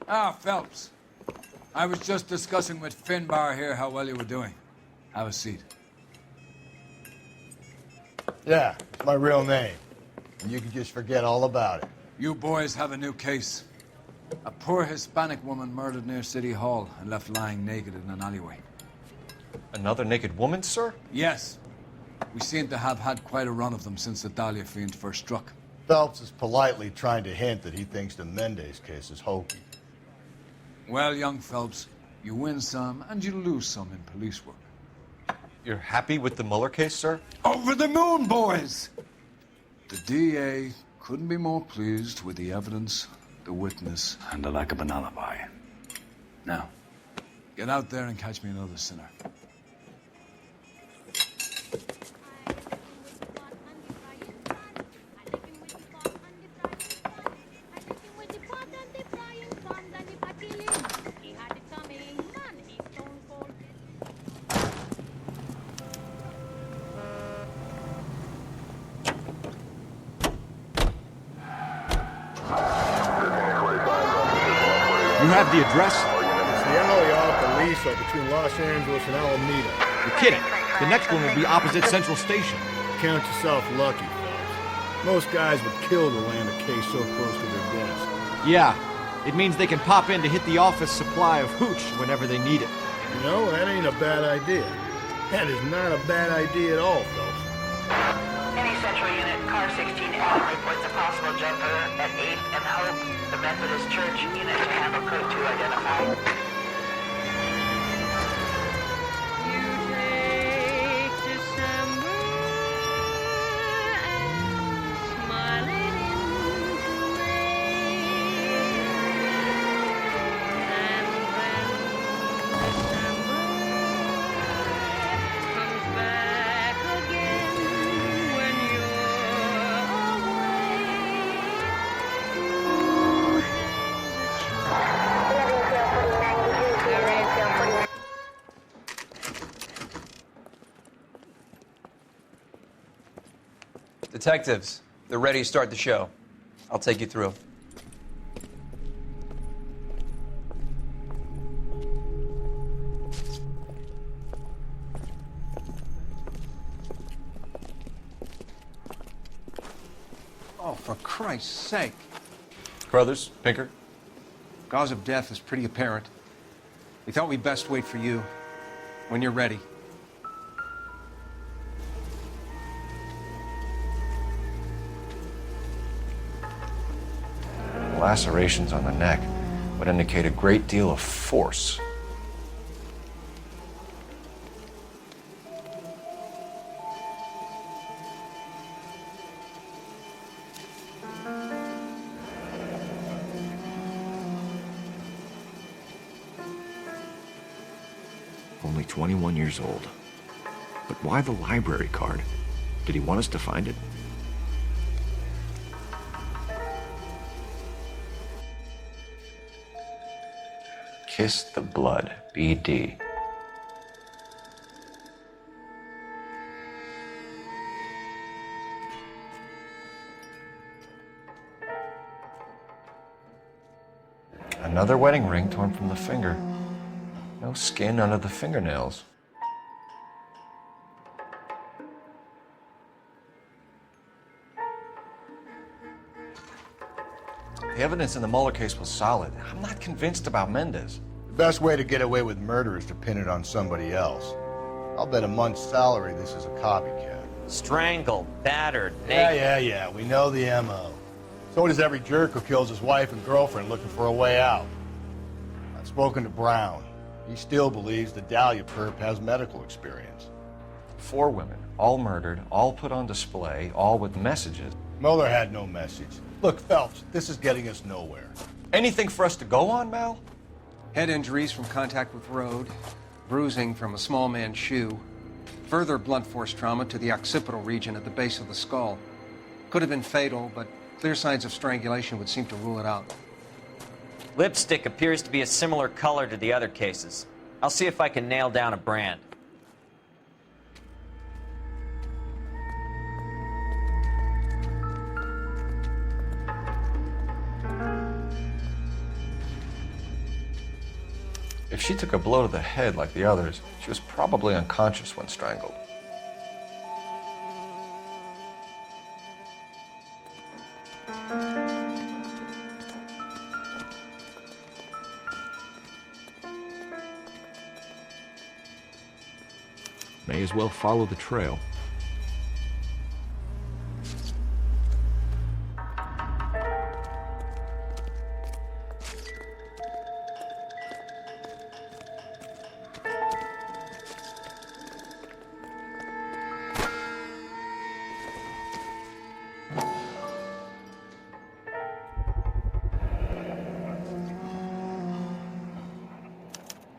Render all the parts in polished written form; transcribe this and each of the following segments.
Ah, Phelps. I was just discussing with Finbar here how well you were doing. Have a seat. Yeah, it's my real name. And you can just forget all about it. You boys have a new case. A poor Hispanic woman murdered near City Hall and left lying naked in an alleyway. Another naked woman, sir? Yes. We seem to have had quite a run of them since the Dahlia fiend first struck. Phelps is politely trying to hint that he thinks the Mendez case is hokey. Well, young Phelps, you win some and you lose some in police work. You're happy with the Mueller case, sir? Over the moon, boys! The DA couldn't be more pleased with the evidence, the witness, and the lack of an alibi. Now, get out there and catch me another sinner. You have the address? It's the Mellow-Seeker between Los Angeles and Alameda. You're kidding. The next one will be opposite Central Station. Count yourself lucky, folks. Most guys would kill to land a case so close to their desk. Yeah, it means they can pop in to hit the office supply of hooch whenever they need it. You know, that ain't a bad idea. That is not a bad idea at all, Phelps. Any Central Unit, Car 16L reports a possible jumper at 8th and Hope, the Methodist Church unit to handle code 2 identified. You take December and smile it into May, and then December comes back again when you're away. Who has a Detectives, they're ready to start the show. I'll take you through. Oh, for Christ's sake. Brothers, Pinker? Cause of death is pretty apparent. We thought we'd best wait for you when you're ready. Lacerations on the neck would indicate a great deal of force. Only 21 years old. But why the library card? Did he want us to find it? Kiss the Blood, BD. Another wedding ring torn from the finger. No skin under the fingernails. The evidence in the Mueller case was solid. I'm not convinced about Mendez. The best way to get away with murder is to pin it on somebody else. I'll bet a month's salary this is a copycat. Strangled, battered, naked. Yeah. We know the M.O. So does every jerk who kills his wife and girlfriend looking for a way out. I've spoken to Brown. He still believes the Dahlia perp has medical experience. 4 women, all murdered, all put on display, all with messages. Mueller had no message. Look, Phelps, this is getting us nowhere. Anything for us to go on, Mal? Head injuries from contact with road, bruising from a small man's shoe, further blunt force trauma to the occipital region at the base of the skull. Could have been fatal, but clear signs of strangulation would seem to rule it out. Lipstick appears to be a similar color to the other cases. I'll see if I can nail down a brand. If she took a blow to the head like the others, she was probably unconscious when strangled. May as well follow the trail.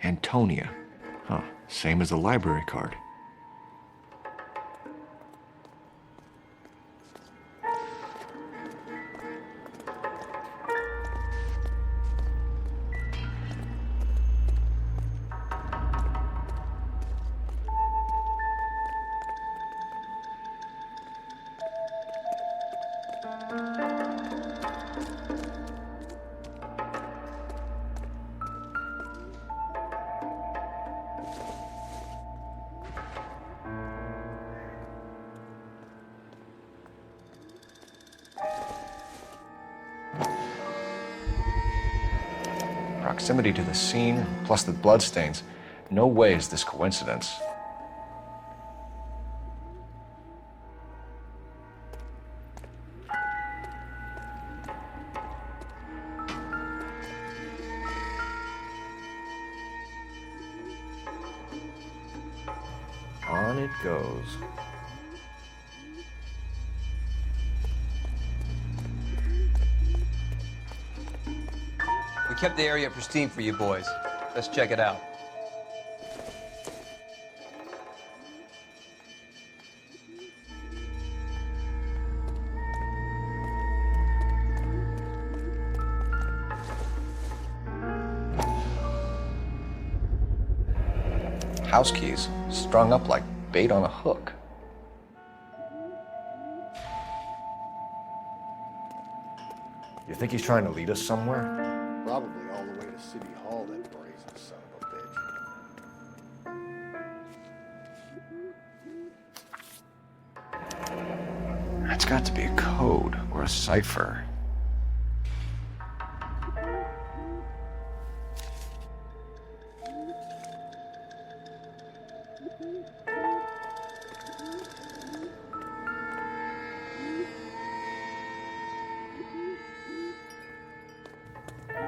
Antonia. Huh, same as the library card. Proximity to the scene, plus the bloodstains. No way is this coincidence. On it goes. We kept the area pristine for you boys. Let's check it out. House keys, strung up like bait on a hook. You think he's trying to lead us somewhere? Probably all the way to City Hall, that brazen son of a bitch. That's got to be a code or a cipher.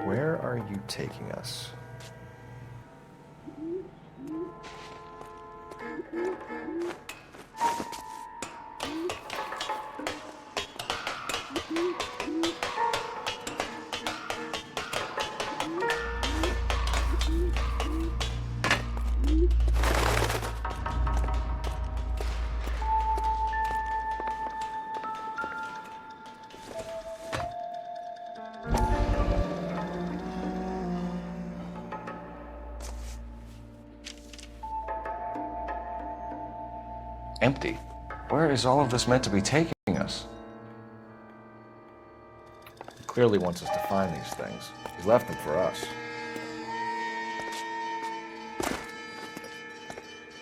Where are you taking us? Empty. Where is all of this meant to be taking us? He clearly wants us to find these things. He's left them for us.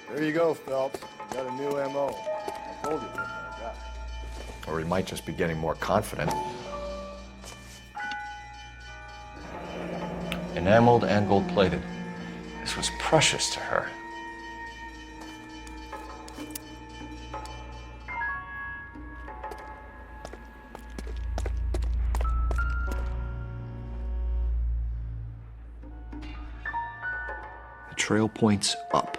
There you go, Phelps. You got a new MO. I told you it wasn't our guy. Or he might just be getting more confident. Enameled and gold-plated. This was precious to her. The trail points up.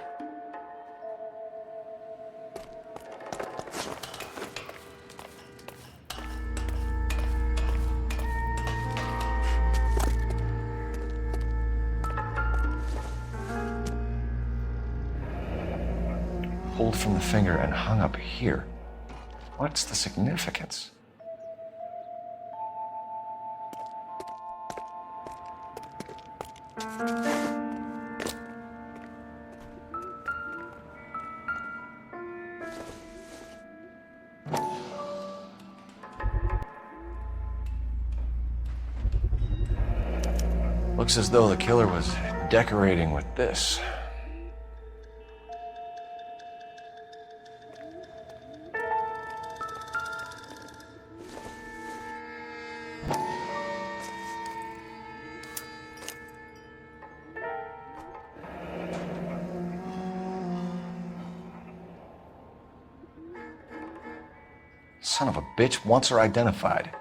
Pulled from the finger and hung up here. What's the significance? Looks as though the killer was decorating with this. Son of a bitch wants her identified.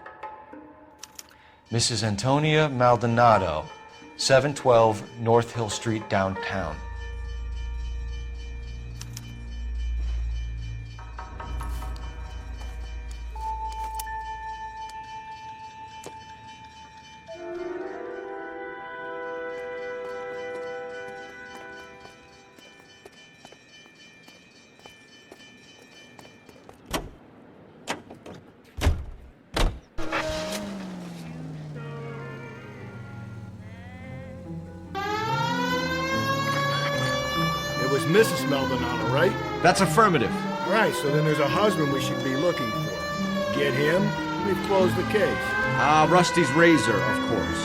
Mrs. Antonia Maldonado, 712 North Hill Street, downtown. It was Mrs. Maldonado, right? That's affirmative. Right, so then there's a husband we should be looking for. Get him, we've closed the case. Rusty's razor, of course.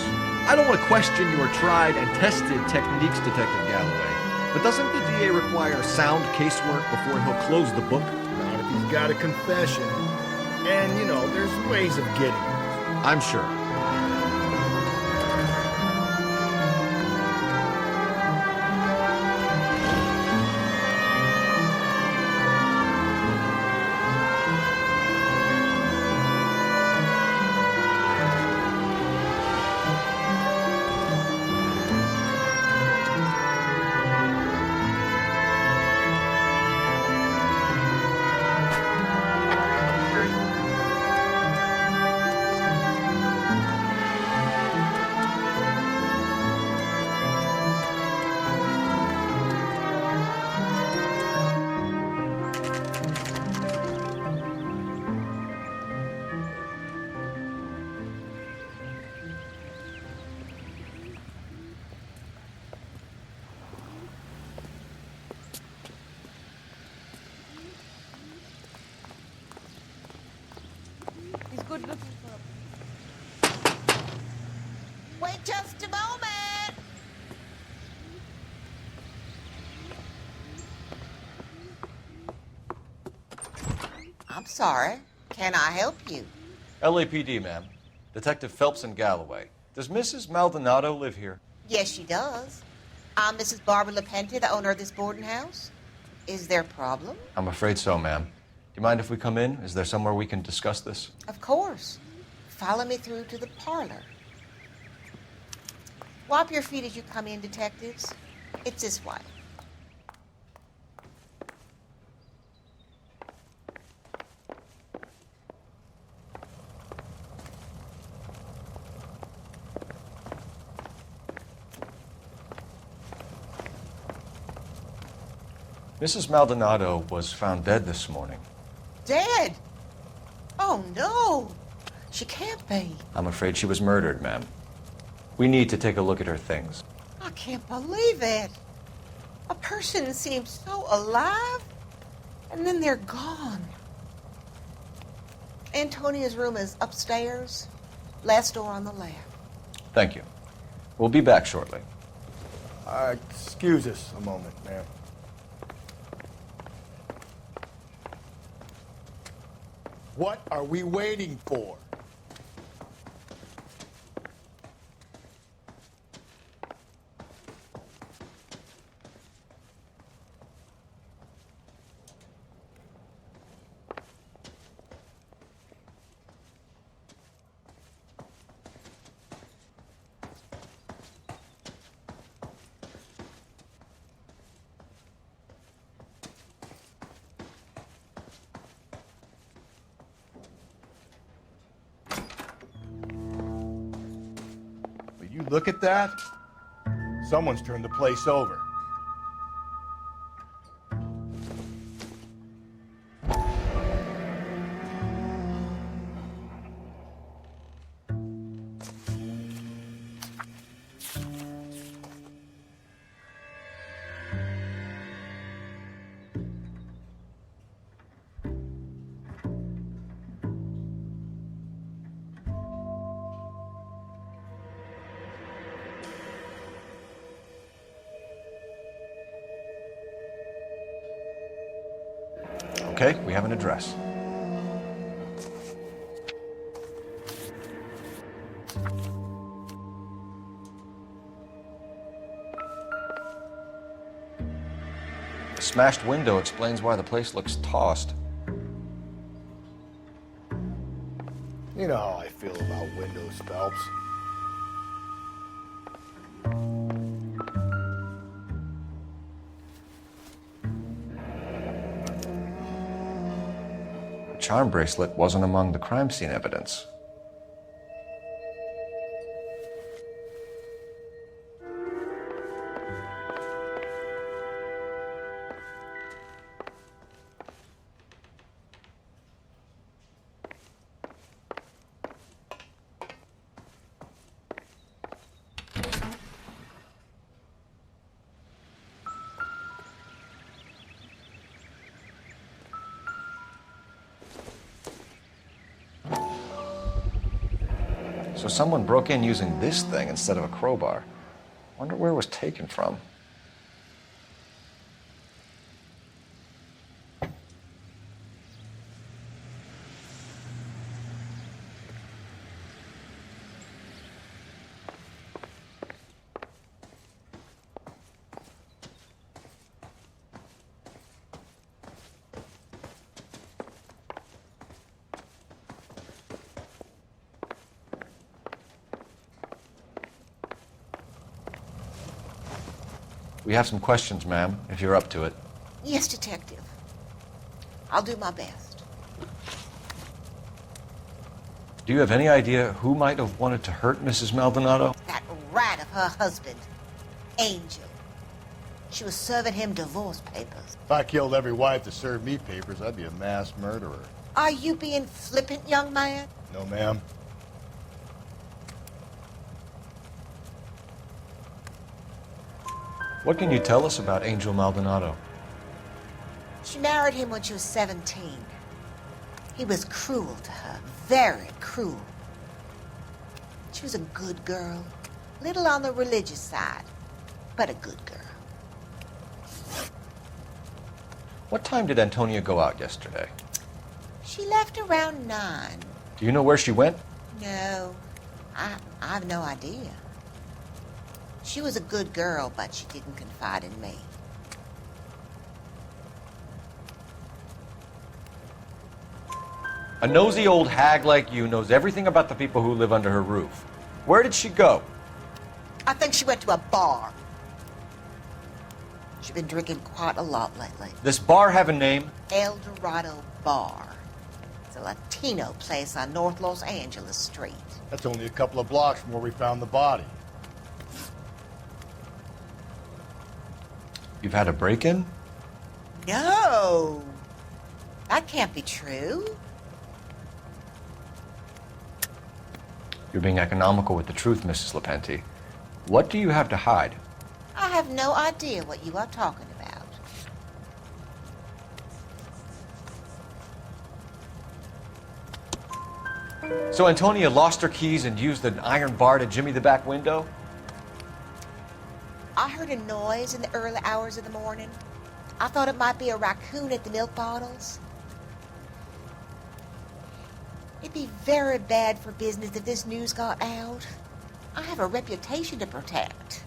I don't want to question your tried and tested techniques, Detective Galloway. But doesn't the DA require sound casework before he'll close the book? Not if he's got a confession. And, you know, there's ways of getting it. I'm sure. He's good looking for a... Wait just a moment. I'm sorry. Can I help you? LAPD, ma'am. Detective Phelps and Galloway. Does Mrs. Maldonado live here? Yes, she does. I'm Mrs. Barbara LaPente, the owner of this boarding house. Is there a problem? I'm afraid so, ma'am. Do you mind if we come in? Is there somewhere we can discuss this? Of course. Follow me through to the parlor. Wipe your feet as you come in, detectives. It's this way. Mrs. Maldonado was found dead this morning. Dead? Oh, no. She can't be. I'm afraid she was murdered, ma'am. We need to take a look at her things. I can't believe it. A person seems so alive, and then they're gone. Antonia's room is upstairs, last door on the left. Thank you. We'll be back shortly. Excuse us a moment, ma'am. What are we waiting for? You look at that? Someone's turned the place over. Okay, we have an address. The smashed window explains why the place looks tossed. You know how I feel about windows, Phelps. The charm bracelet wasn't among the crime scene evidence. So someone broke in using this thing instead of a crowbar. Wonder where it was taken from. We have some questions, ma'am, if you're up to it. Yes, Detective. I'll do my best. Do you have any idea who might have wanted to hurt Mrs. Maldonado? That rat of her husband, Angel. She was serving him divorce papers. If I killed every wife to serve me papers, I'd be a mass murderer. Are you being flippant, young man? No, ma'am. What can you tell us about Angel Maldonado? She married him when she was 17. He was cruel to her, very cruel. She was a good girl, little on the religious side, but a good girl. What time did Antonia go out yesterday? She left around 9. Do you know where she went? No, I have no idea. She was a good girl, but she didn't confide in me. A nosy old hag like you knows everything about the people who live under her roof. Where did she go? I think she went to a bar. She's been drinking quite a lot lately. This bar have a name? El Dorado Bar. It's a Latino place on North Los Angeles Street. That's only a couple of blocks from where we found the body. You've had a break-in? No! That can't be true. You're being economical with the truth, Mrs. Lepenti. What do you have to hide? I have no idea what you are talking about. So Antonia lost her keys and used an iron bar to jimmy the back window? I heard a noise in the early hours of the morning. I thought it might be a raccoon at the milk bottles. It'd be very bad for business if this news got out. I have a reputation to protect.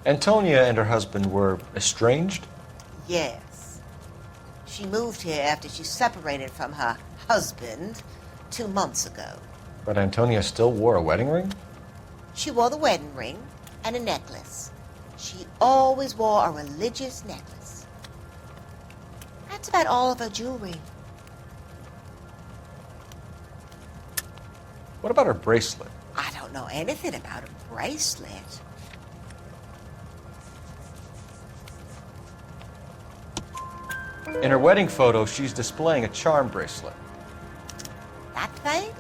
Antonia and her husband were estranged? Yes. She moved here after she separated from her husband 2 months ago. But Antonia still wore a wedding ring? She wore the wedding ring and a necklace. She always wore a religious necklace. That's about all of her jewelry. What about her bracelet? I don't know anything about a bracelet. In her wedding photo, she's displaying a charm bracelet. That thing?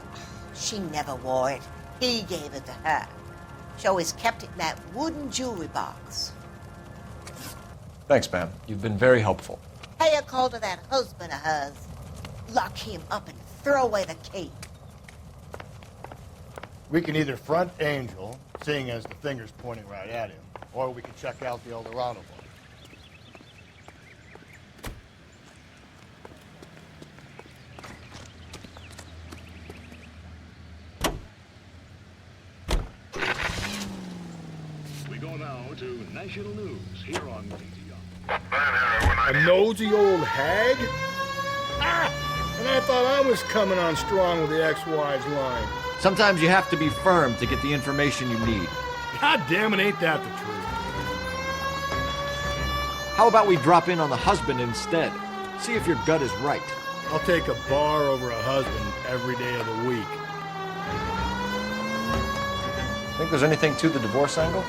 She never wore it. He gave it to her. She always kept it in that wooden jewelry box. Thanks, ma'am. You've been very helpful. Pay a call to that husband of hers. Lock him up and throw away the key. We can either front Angel, seeing as the finger's pointing right at him, or we can check out the El Dorado one. go now to national news here on TTR. A nosy old hag? Ah! And I thought I was coming on strong with the ex-wives line. Sometimes you have to be firm to get the information you need. God damn it, ain't that the truth? How about we drop in on the husband instead? See if your gut is right. I'll take a bar over a husband every day of the week. Think there's anything to the divorce angle?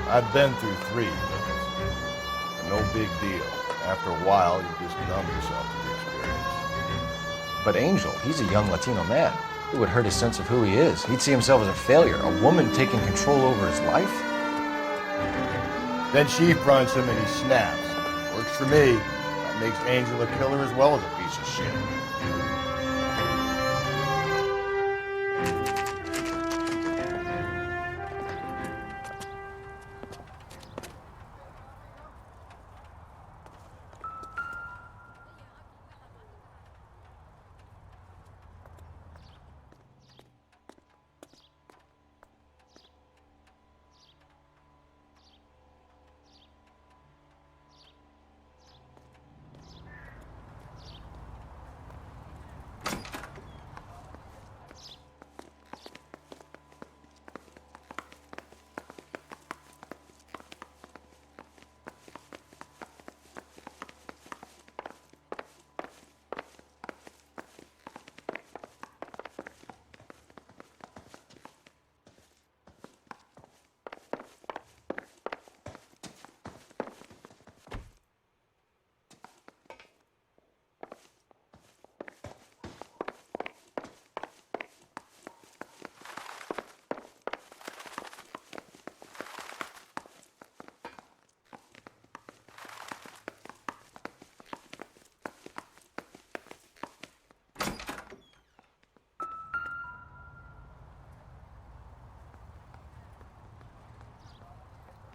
I've been through 3 of those. No big deal. After a while, you just numb yourself to the experience. But Angel, he's a young Latino man. It would hurt his sense of who he is. He'd see himself as a failure, a woman taking control over his life. Then she fronts him and he snaps. Works for me. That makes Angel a killer as well as a piece of shit.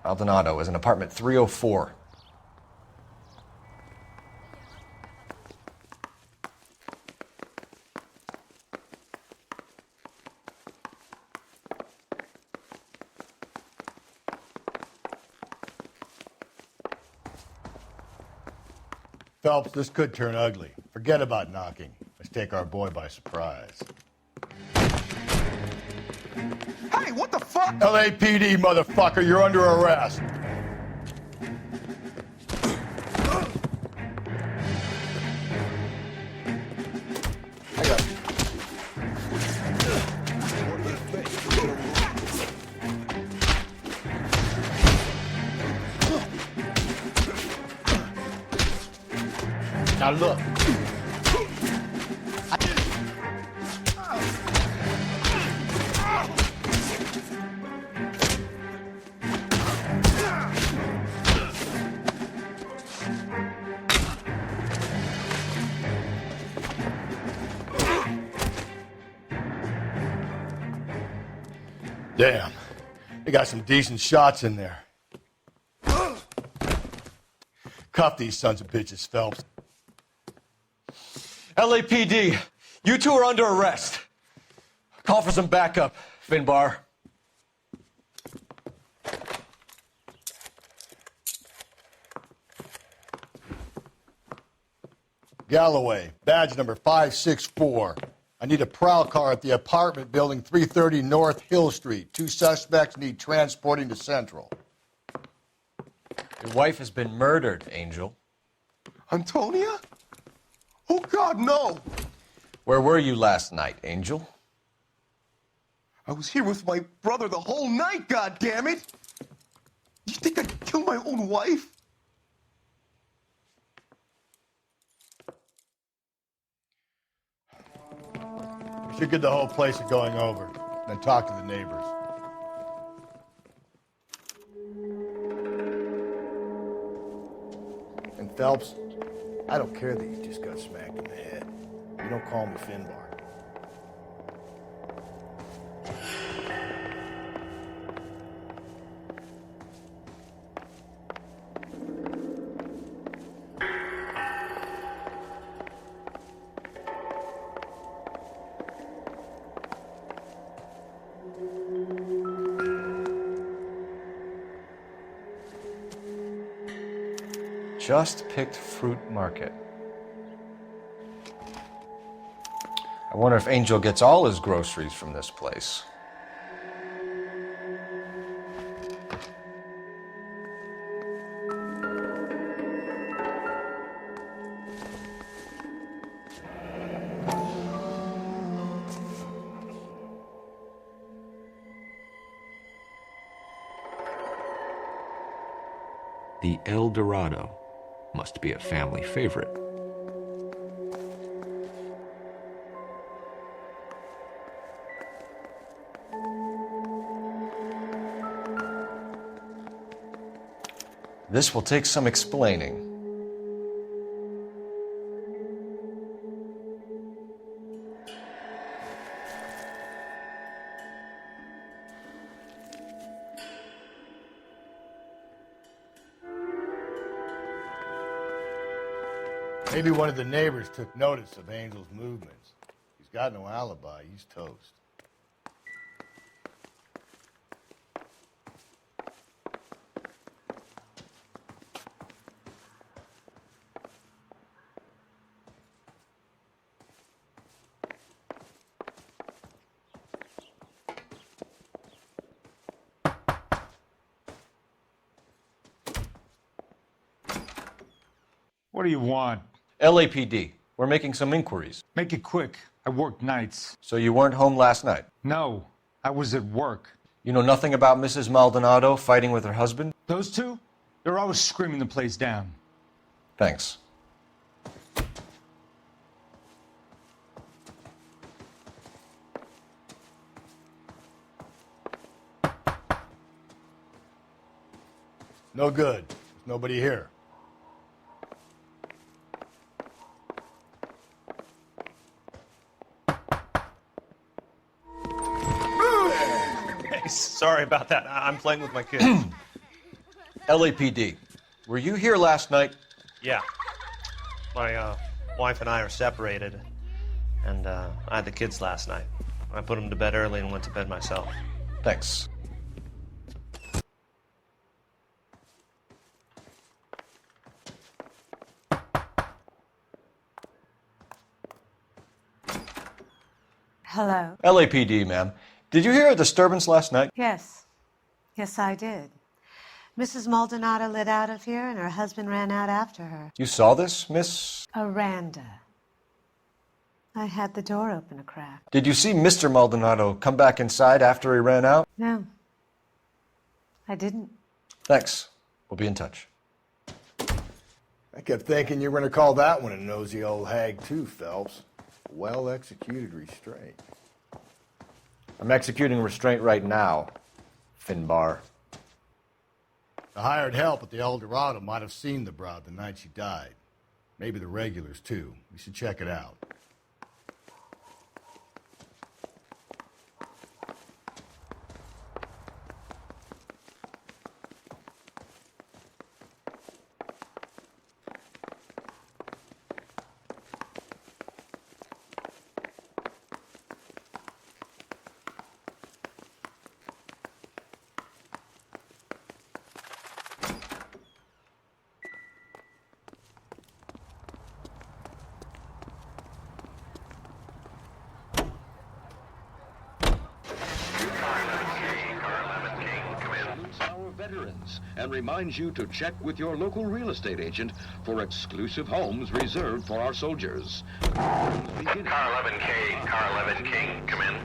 Maldonado is in apartment 304. Phelps, this could turn ugly. Forget about knocking. Let's take our boy by surprise. Hey, what the fuck? LAPD, motherfucker, you're under arrest. I got it. Now look. Damn, they got some decent shots in there. Cuff these sons of bitches, Phelps. LAPD, you two are under arrest. Call for some backup, Finbar. Galloway, badge number 564. I need a prowl car at the apartment building 330 North Hill Street. 2 suspects need transporting to Central. Your wife has been murdered, Angel. Antonia? Oh, God, no! Where were you last night, Angel? I was here with my brother the whole night, goddammit! You think I'd kill my own wife? We should get the whole place going over, then talk to the neighbors. And Phelps, I don't care that you just got smacked in the head. You don't call me Finbar. Just Picked Fruit Market. I wonder if Angel gets all his groceries from this place. The El Dorado must be a family favorite. This will take some explaining. Maybe one of the neighbors took notice of Angel's movements. He's got no alibi. He's toast. What do you want? LAPD. We're making some inquiries. Make it quick. I work nights. So you weren't home last night? No, I was at work. You know nothing about Mrs. Maldonado fighting with her husband? Those two? They're always screaming the place down. Thanks. No good. There's nobody here. Sorry about that. I'm playing with my kids. LAPD. Were you here last night? Yeah. My wife and I are separated, and I had the kids last night. I put them to bed early and went to bed myself. Thanks. Hello. LAPD, ma'am. Did you hear a disturbance last night? Yes. Yes, I did. Mrs. Maldonado lit out of here, and her husband ran out after her. You saw this, Miss? Aranda. I had the door open a crack. Did you see Mr. Maldonado come back inside after he ran out? No. I didn't. Thanks. We'll be in touch. I kept thinking you were going to call that one a nosy old hag too, Phelps. Well-executed restraint. I'm executing restraint right now, Finbar. The hired help at the El Dorado might have seen the broad the night she died. Maybe the regulars, too. We should check it out. And reminds you to check with your local real estate agent for exclusive homes reserved for our soldiers. Car 11K, Car 11 King, come in.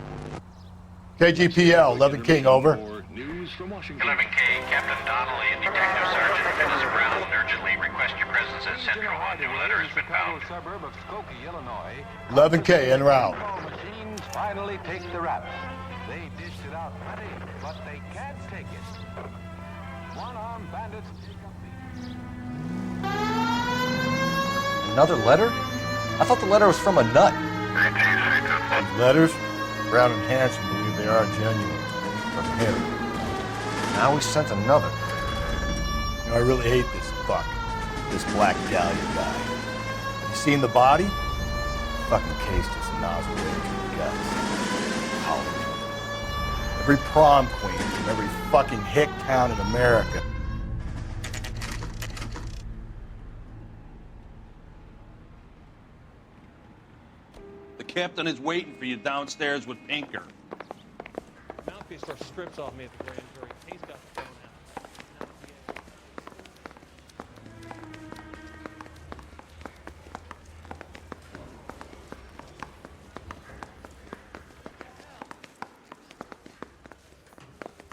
KGPL, 11 King, over. News from Washington. 11K, Captain Donnelly and Detective Sergeant Dennis Brown urgently request your presence at Central on new letter has been found. Suburb of Skokie, Illinois. 11K, en route. Machines finally take the rap. They dished it out plenty, but they can't take it. One-armed bandits. Another letter? I thought the letter was from a nut. These letters, Brown and Hanson believe they are genuine. From him. Now we sent another. You know, I really hate this fuck. This Black Dahlia guy. You seen the body? Fucking cased us a nozzle right into the guts. Hollywood. Every prom queen from every fucking hick town in America. captain is waiting for you downstairs with Pinker. Mouthpiece store strips off me at the grand jury. Case got thrown out.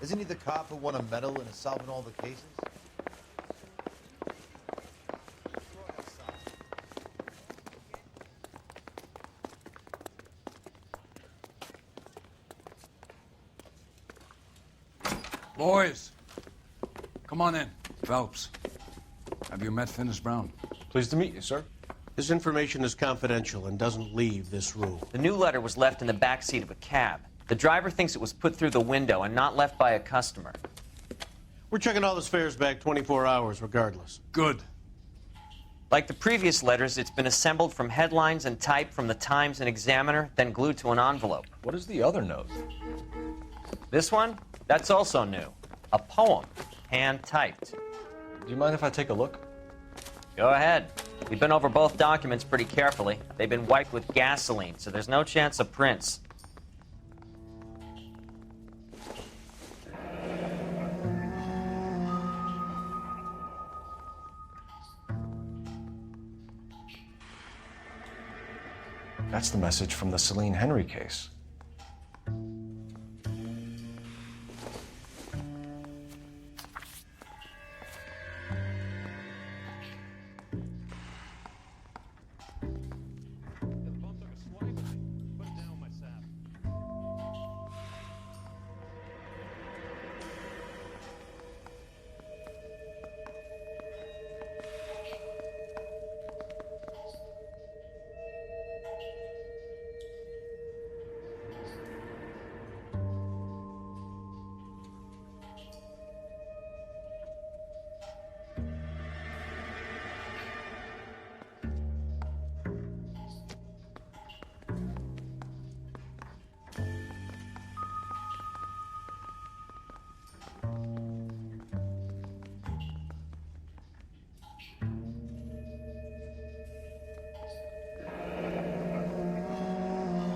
Isn't he the cop who won a medal in solving all the cases? Boys, come on in. Phelps, have you met Finis Brown? Pleased to meet you, sir. This information is confidential and doesn't leave this room. The new letter was left in the back seat of a cab. The driver thinks it was put through the window and not left by a customer. We're checking all this fares back 24 hours regardless. Good. Like the previous letters, it's been assembled from headlines and type from the Times and Examiner, then glued to an envelope. What is the other note? This one? That's also new. A poem, hand-typed. Do you mind if I take a look? Go ahead. We've been over both documents pretty carefully. They've been wiped with gasoline, so there's no chance of prints. That's the message from the Celine Henry case.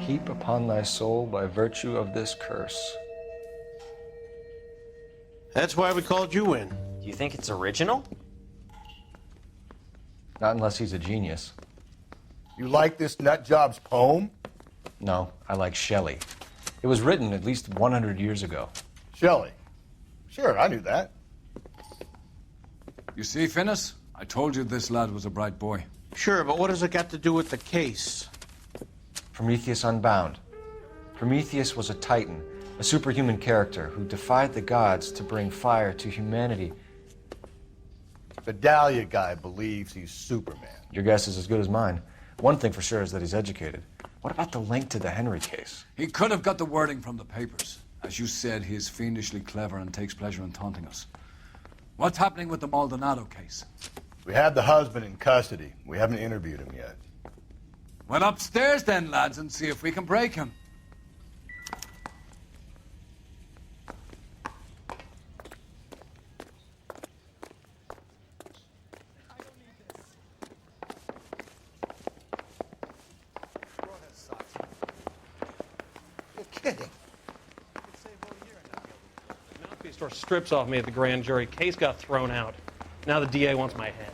Heap upon thy soul by virtue of this curse. That's why we called you in. Do you think it's original? Not unless he's a genius. You like this nutjob's poem? No, I like Shelley. It was written at least 100 years ago. Shelley? Sure, I knew that. You see, Finis? I told you this lad was a bright boy. Sure, but what has it got to do with the case? Prometheus Unbound. Prometheus was a titan, a superhuman character who defied the gods to bring fire to humanity. The Dahlia guy believes he's Superman. Your guess is as good as mine. One thing for sure is that he's educated. What about the link to the Henry case? He could have got the wording from the papers. As you said, he is fiendishly clever and takes pleasure in taunting us. What's happening with the Maldonado case? We have the husband in custody. We haven't interviewed him yet. Well, upstairs then, lads, and see if we can break him. You're kidding. Mouthpiece store strips off me at the grand jury. Case got thrown out. Now the DA wants my head.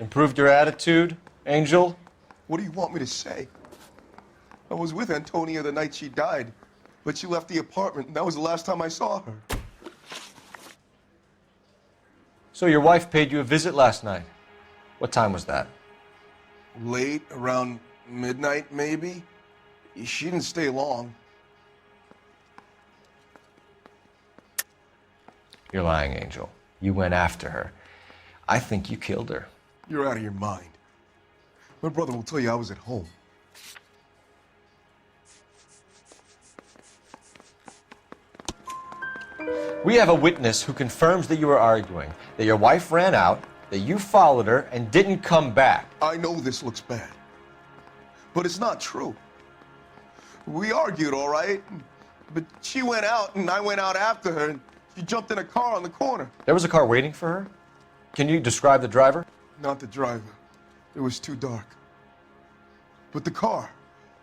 Improved your attitude, Angel? What do you want me to say? I was with Antonia the night she died, but she left the apartment, and that was the last time I saw her. So your wife paid you a visit last night. What time was that? Late, around midnight, maybe? She didn't stay long. You're lying, Angel. You went after her. I think you killed her. You're out of your mind. My brother will tell you I was at home. We have a witness who confirms that you were arguing, that your wife ran out, that you followed her, and didn't come back. I know this looks bad, but it's not true. We argued, all right, but she went out, and I went out after her, and she jumped in a car on the corner. There was a car waiting for her? Can you describe the driver? Not the driver. It was too dark. But the car,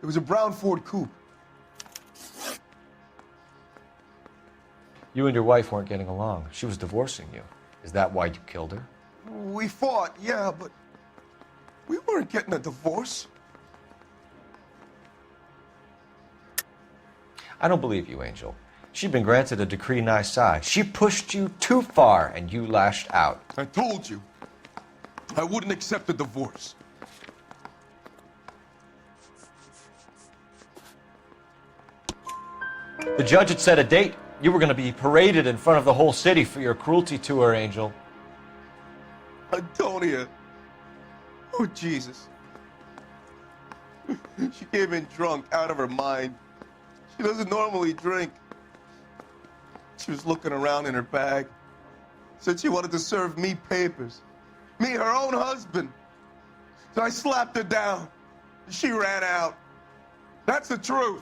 it was a brown Ford coupe. You and your wife weren't getting along. She was divorcing you. Is that why you killed her? We fought, yeah, but we weren't getting a divorce. I don't believe you, Angel. She'd been granted a decree nisi. She pushed you too far, and you lashed out. I told you, I wouldn't accept a divorce. The judge had set a date. You were going to be paraded in front of the whole city for your cruelty to her, Angel. Antonia. Oh, Jesus. She came in drunk, out of her mind. She doesn't normally drink. She was looking around in her bag. Said she wanted to serve me papers. Me, her own husband. So I slapped her down. She ran out. That's the truth.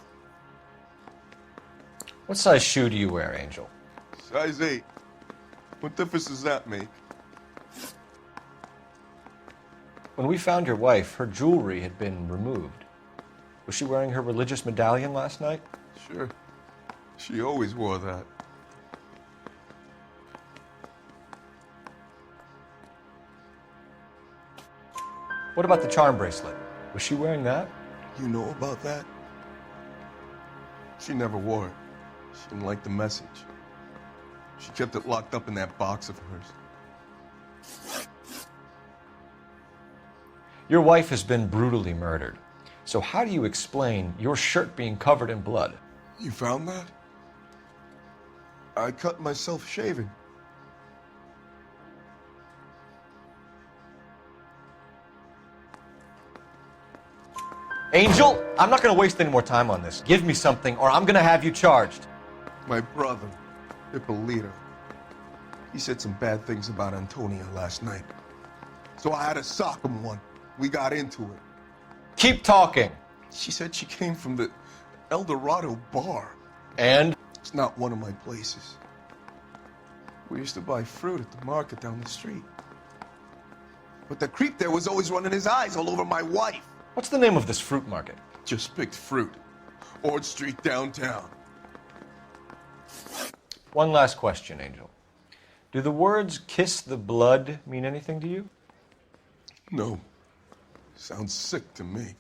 What size shoe do you wear, Angel? Size 8. What difference does that make? When we found your wife, her jewelry had been removed. Was she wearing her religious medallion last night? Sure. She always wore that. What about the charm bracelet? Was she wearing that? You know about that? She never wore it. She didn't like the message. She kept it locked up in that box of hers. Your wife has been brutally murdered. So how do you explain your shirt being covered in blood? You found that? I cut myself shaving. Angel, I'm not going to waste any more time on this. Give me something or I'm going to have you charged. My brother, Ippolito, he said some bad things about Antonia last night. So I had to sock him one. We got into it. Keep talking. She said she came from the El Dorado bar. And? It's not one of my places. We used to buy fruit at the market down the street. But the creep there was always running his eyes all over my wife. What's the name of this fruit market? Just picked fruit. Ord Street downtown. One last question, Angel. Do the words kiss the blood mean anything to you? No. Sounds sick to me.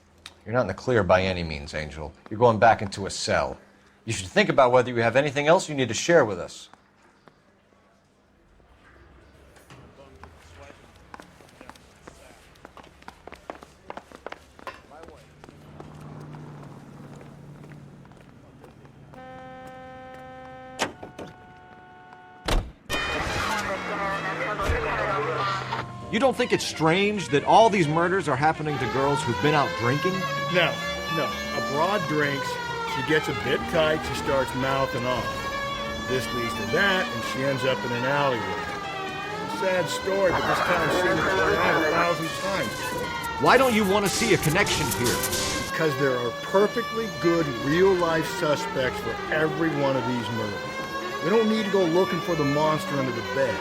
You're not in the clear by any means, Angel. You're going back into a cell. You should think about whether you have anything else you need to share with us. You don't think it's strange that all these murders are happening to girls who've been out drinking? No. A broad drinks, she gets a bit tight, she starts mouthing off. This leads to that, and she ends up in an alleyway. It's a sad story, but this town's seen it play out 1,000 times. Why don't you want to see a connection here? Because there are perfectly good real-life suspects for every one of these murders. We don't need to go looking for the monster under the bed.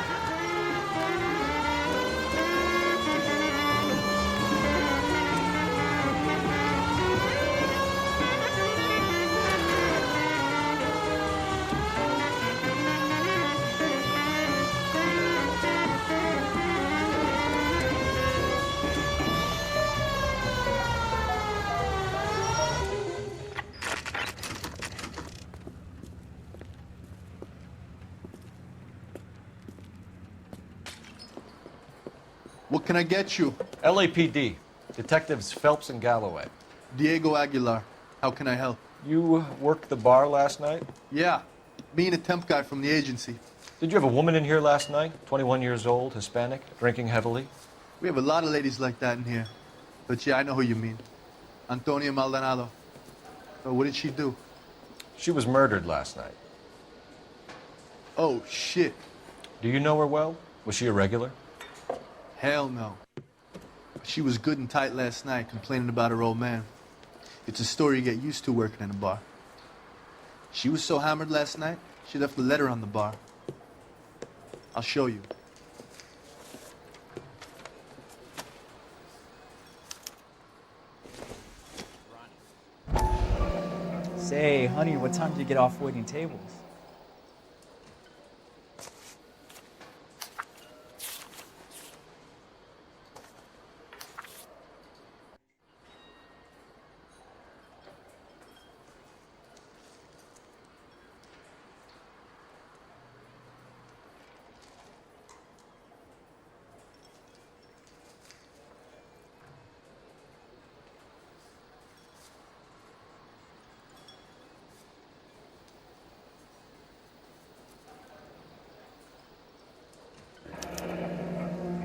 What can I get you? LAPD. Detectives Phelps and Galloway. Diego Aguilar. How can I help? You worked the bar last night? Yeah. Me and a temp guy from the agency. Did you have a woman in here last night? 21 years old, Hispanic, drinking heavily? We have a lot of ladies like that in here. But yeah, I know who you mean. Antonia Maldonado. So what did she do? She was murdered last night. Oh, shit. Do you know her well? Was she a regular? Hell no. She was good and tight last night, complaining about her old man. It's a story you get used to working in a bar. She was so hammered last night, she left a letter on the bar. I'll show you. Say, honey, what time did you get off waiting tables?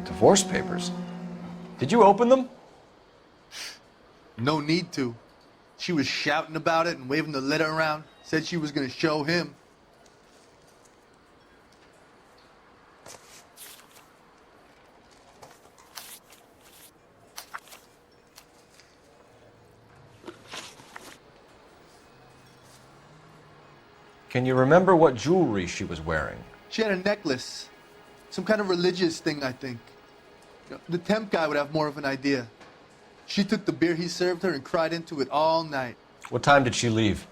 Divorce papers? Did you open them? No need to. She was shouting about it and waving the letter around. Said she was going to show him. Can you remember what jewelry she was wearing? She had a necklace. Some kind of religious thing, I think. The temp guy would have more of an idea. She took the beer he served her and cried into it all night. What time did she leave?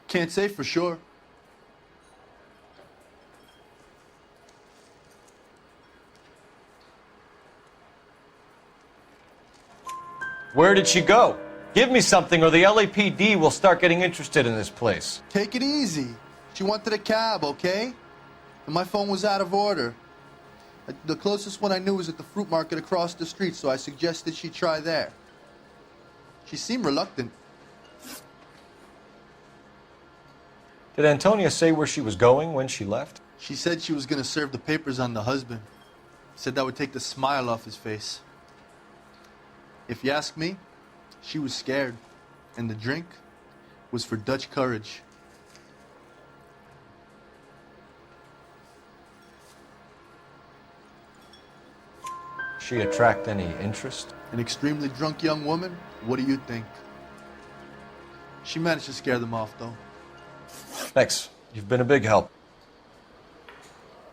Can't say for sure. Where did she go? Give me something or the LAPD will start getting interested in this place. Take it easy. She wanted a cab, okay? And my phone was out of order. The closest one I knew was at the fruit market across the street, so I suggested she try there. She seemed reluctant. Did Antonia say where she was going when she left? She said she was going to serve the papers on the husband. Said that would take the smile off his face. If you ask me, she was scared. And the drink was for Dutch courage. She attract any interest? An extremely drunk young woman? What do you think? She managed to scare them off, though. Thanks. You've been a big help.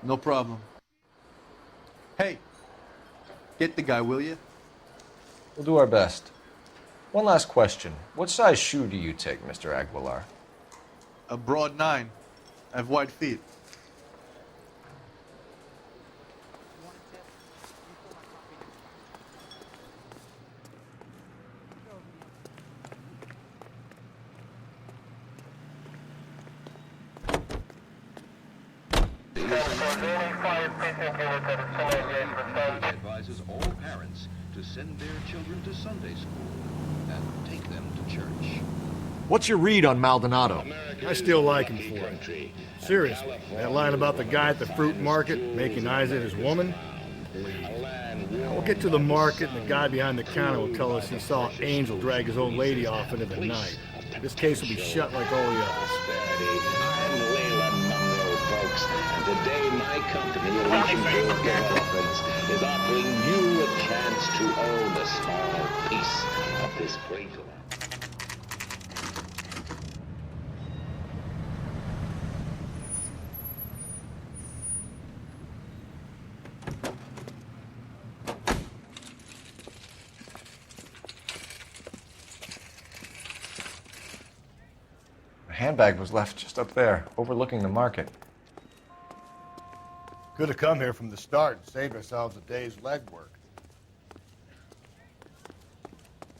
No problem. Hey, get the guy, will you? We'll do our best. One last question. What size shoe do you take, Mr. Aguilar? A broad 9. I have wide feet. Advises all parents to send their children to Sunday school and take them to church. What's your read on Maldonado? I still like him for it. Seriously, that line about the guy at the fruit market making Isaac his woman? We'll get to the market and the guy behind the counter will tell us he saw Angel drag his old lady off into the night. This case will be shut like all the others. And today my company, Elysian Field Developments, is offering you a chance to own a small piece of this great land. The handbag was left just up there, overlooking the market. Could have come here from the start and saved ourselves a day's legwork.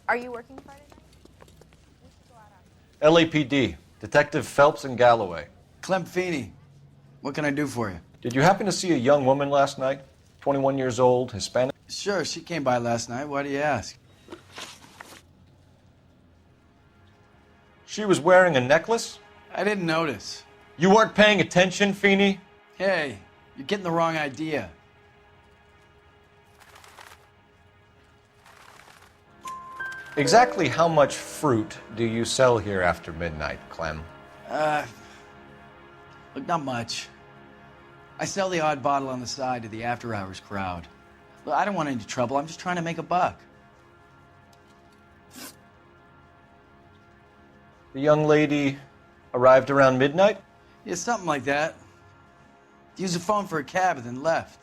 Are you working Friday night? LAPD, Detective Phelps and Galloway. Clem Feeney, what can I do for you? Did you happen to see a young woman last night? 21 years old, Hispanic? Sure, she came by last night. Why do you ask? She was wearing a necklace? I didn't notice. You weren't paying attention, Feeney? Hey, you're getting the wrong idea. Exactly how much fruit do you sell here after midnight, Clem? Look, not much. I sell the odd bottle on the side to the after-hours crowd. Look, I don't want any trouble. I'm just trying to make a buck. The young lady arrived around midnight? Yeah, something like that. Used the phone for a cab and then left.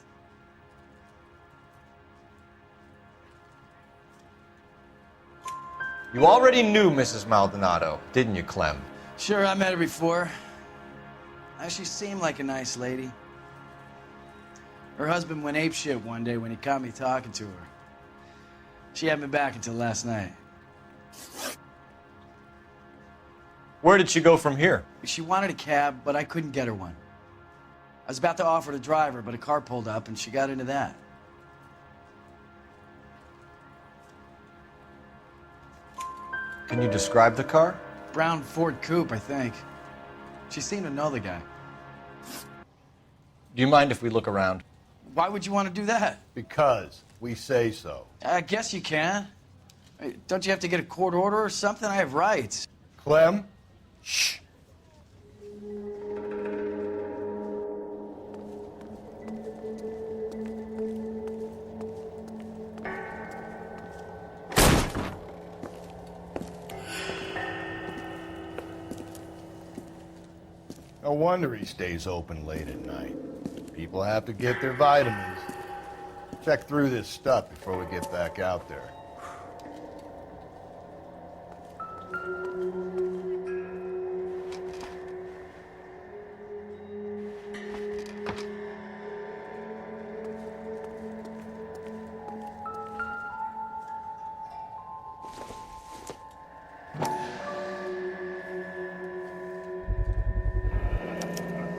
You already knew Mrs. Maldonado, didn't you, Clem? Sure, I met her before. She seemed like a nice lady. Her husband went apeshit one day when he caught me talking to her. She had me back until last night. Where did she go from here? She wanted a cab, but I couldn't get her one. I was about to offer to drive her, but a car pulled up and she got into that. Can you describe the car? Brown Ford Coupe, I think. She seemed to know the guy. Do you mind if we look around? Why would you want to do that? Because we say so. I guess you can. Don't you have to get a court order or something? I have rights. Clem? Shh. No wonder he stays open late at night. People have to get their vitamins. Check through this stuff before we get back out there.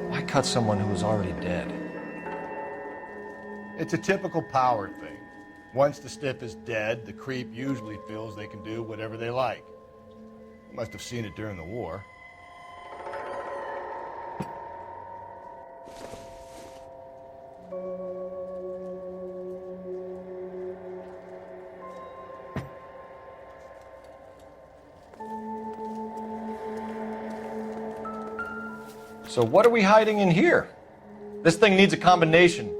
Why cut someone who was already dead? It's a typical power thing. Once the stiff is dead, the creep usually feels they can do whatever they like. Must have seen it during the war. So what are we hiding in here? This thing needs a combination.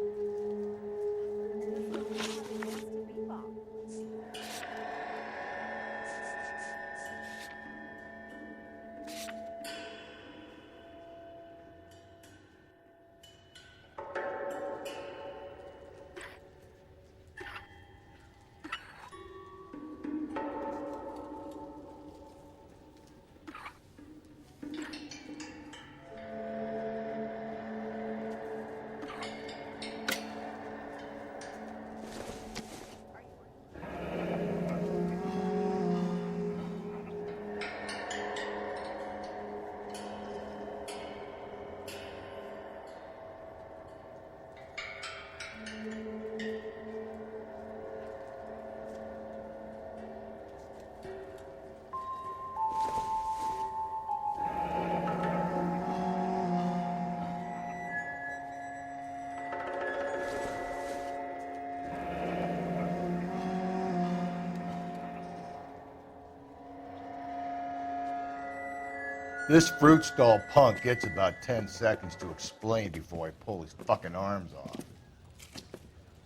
This fruit stall punk gets about 10 seconds to explain before I pull his fucking arms off.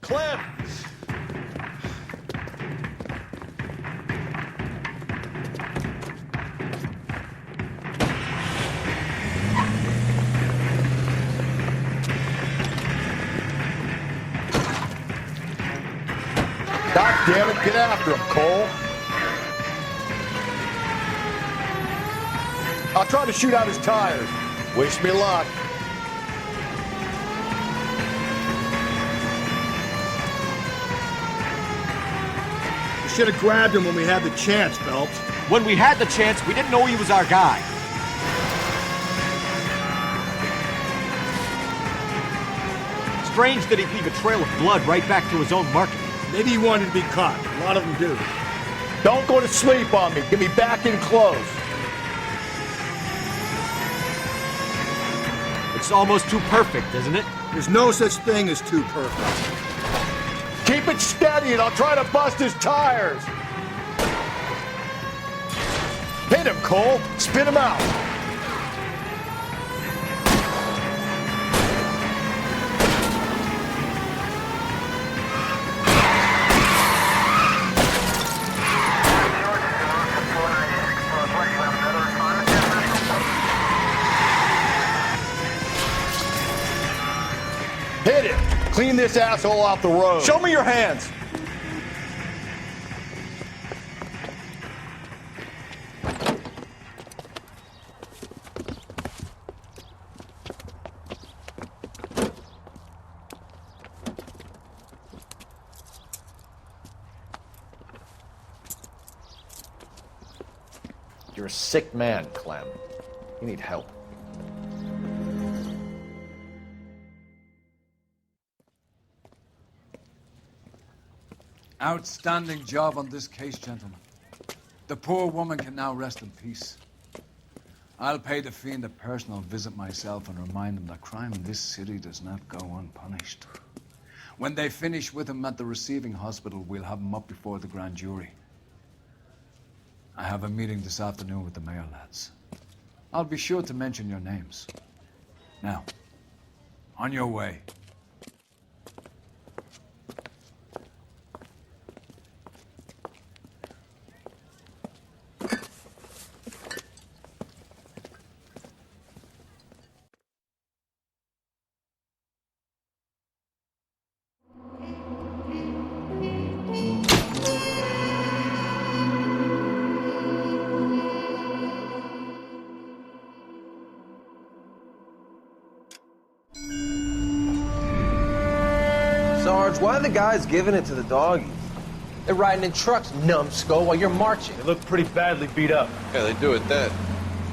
Clem! God damn it, get after him, Cole. I'll try to shoot out his tires. Wish me luck. You should have grabbed him when we had the chance, Phelps. When we had the chance, we didn't know he was our guy. Strange that he'd leave a trail of blood right back to his own market. Maybe he wanted to be caught. A lot of them do. Don't go to sleep on me. Get me back in close. It's almost too perfect, isn't it? There's no such thing as too perfect. Keep it steady and I'll try to bust his tires. Hit him, Cole. Spin him out. Hit it! Clean this asshole off the road. Show me your hands! a sick man, Clem. You need help. Outstanding job on this case, gentlemen. The poor woman can now rest in peace. I'll pay the fiend a personal visit myself and remind him that crime in this city does not go unpunished. When they finish with him at the receiving hospital, we'll have him up before the grand jury. I have a meeting this afternoon with the mayor lads. I'll be sure to mention your names. Now, on your way. Sarge, why are the guys giving it to the doggies? They're riding in trucks, numbskull, while you're marching. They look pretty badly beat up. Yeah, they do it then.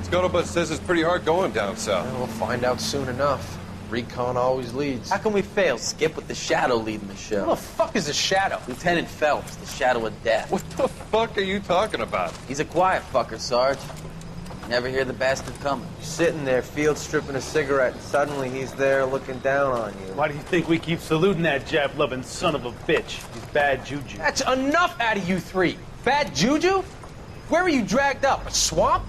Scuttlebutt says it's pretty hard going down south. We'll find out soon enough. Recon always leads. How can we fail? Skip with the Shadow leading the show. Who the fuck is the Shadow? Lieutenant Phelps, the Shadow of Death. What the fuck are you talking about? He's a quiet fucker, Sarge. Never hear the bastard coming. You're sitting there, field stripping a cigarette, and suddenly he's there looking down on you. Why do you think we keep saluting that Jap-loving son of a bitch? He's bad juju. That's enough out of you three. Bad juju? Where were you dragged up? A swamp?